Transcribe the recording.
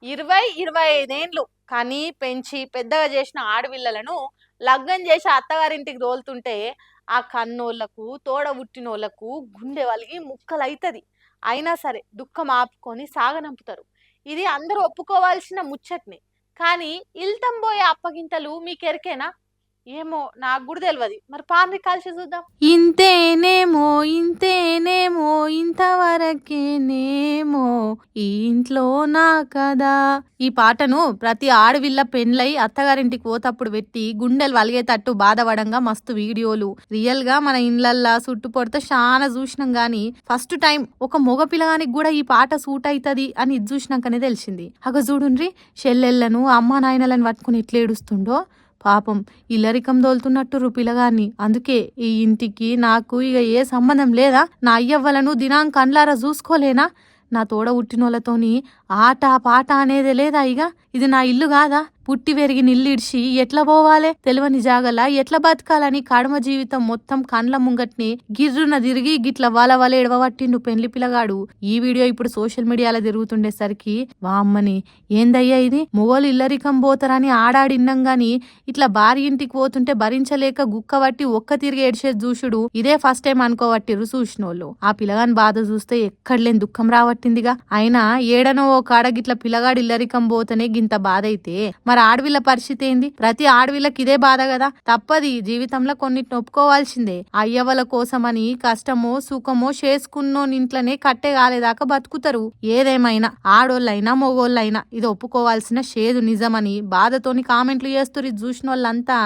20, 25 ఏండ్లు కని పెంచి పెద్దగా చేసిన ఆడపిల్లలను లగ్గం చేసి అత్తగారింటికి తోలుతుంటే ఆ కన్నోళ్ళకు తోడ పుట్టినోళ్ళకు గుండె వలిగి ముక్కలైతది. అయినా సరే దుఃఖం ఆపుకొని సాగనంపుతారు. ఇది అందరూ ఒప్పుకోవాల్సిన ముచ్చట్నే. కానీ ఇల్తం పోయే అప్పగింతలు మీకెరికేనా? ఏమో నాకు కూడా తెలియదు. మరి పాండ్రి కాల్చి చూద్దాం. ఇంతేనేమో ఇంతేనేమో ఇంతవరకేనేమో ఈ ఇంట్లో నా కదా. ఈ పాటను ప్రతి ఆడవిల్ల పెండ్లై అత్తగారింటికి పోతప్పుడు పెట్టి గుండెలు వలిగేటట్టు బాధపడంగా మస్తు వీడియోలు రియల్ గా మన ఇండ్లల్లా చుట్టుపడితే చాలా చూసినాం గాని ఫస్ట్ టైం ఒక మొగ పిల్లగానికి కూడా ఈ పాట సూట్ అవుతుంది అని ఇది చూసినాకనే తెలిసింది. అగ చూడుండ్రి చెల్లెళ్లను అమ్మా నాయనలను పట్టుకుని ఎట్లా ఏడుస్తుండో పాపం ఇల్లరికం దోలుతున్నట్టు పిల్లగాన్ని. అందుకే ఈ ఇంటికి నాకు ఇక ఏ సంబంధం లేదా, నా అయ్యవ్వలను దినాం కండ్లారా చూసుకోలేనా, నా తోడ పుట్టినోళ్ళతోని ఆట పాట అనేది లేదా, ఇక ఇది నా ఇల్లు కాదా, పుట్టి పెరిగి నిల్లిడ్చి ఎట్లా పోవాలే, తెలివని జాగల ఎట్లా బతకాలని కడమ జీవితం మొత్తం కండ్ల ముంగట్ని గిర్రున తిరిగి గిట్ల వల ఎడవబట్టిండు పెండ్లి పిల్లగాడు. ఈ వీడియో ఇప్పుడు సోషల్ మీడియాలో తిరుగుతుండేసరికి వామ్మని ఏందయ్యా ఇది, మొగోలు ఇల్లరికం పోతారని ఆడాడిన్నాం గాని ఇట్లా భార్య ఇంటికి పోతుంటే భరించలేక గుక్కబట్టి ఒక్క తిరిగి ఏడ్చేది చూసుడు ఇదే ఫస్ట్ టైం అనుకోబట్టిరు చూసినోళ్ళు. ఆ పిల్లగాని బాధ చూస్తే ఎక్కడలేని దుఃఖం రావట్టిందిగా. అయినా ఏడనో ఓ కాడ గిట్ల పిల్లగాడు ఇల్లరికం పోతేనే గింత బాధ అయితే మరి ఆడవిల్ల పరిస్థితి ఏంది? ప్రతి ఆడవిల్లకి ఇదే బాధ కదా, తప్పది. జీవితంలో కొన్నిటిని ఒప్పుకోవాల్సిందే. అయ్యవల కోసమని కష్టమో సుఖమో చేసుకున్నోనింట్లనే కట్టే కాలేదాకా బతుకుతారు. ఏదేమైనా ఆడోళ్ళైనా మొగోళ్ళైనా ఇది ఒప్పుకోవాల్సిన షేదు నిజమని బాధతోని కామెంట్లు చేస్తురు ఇది చూసిన వాళ్ళంతా.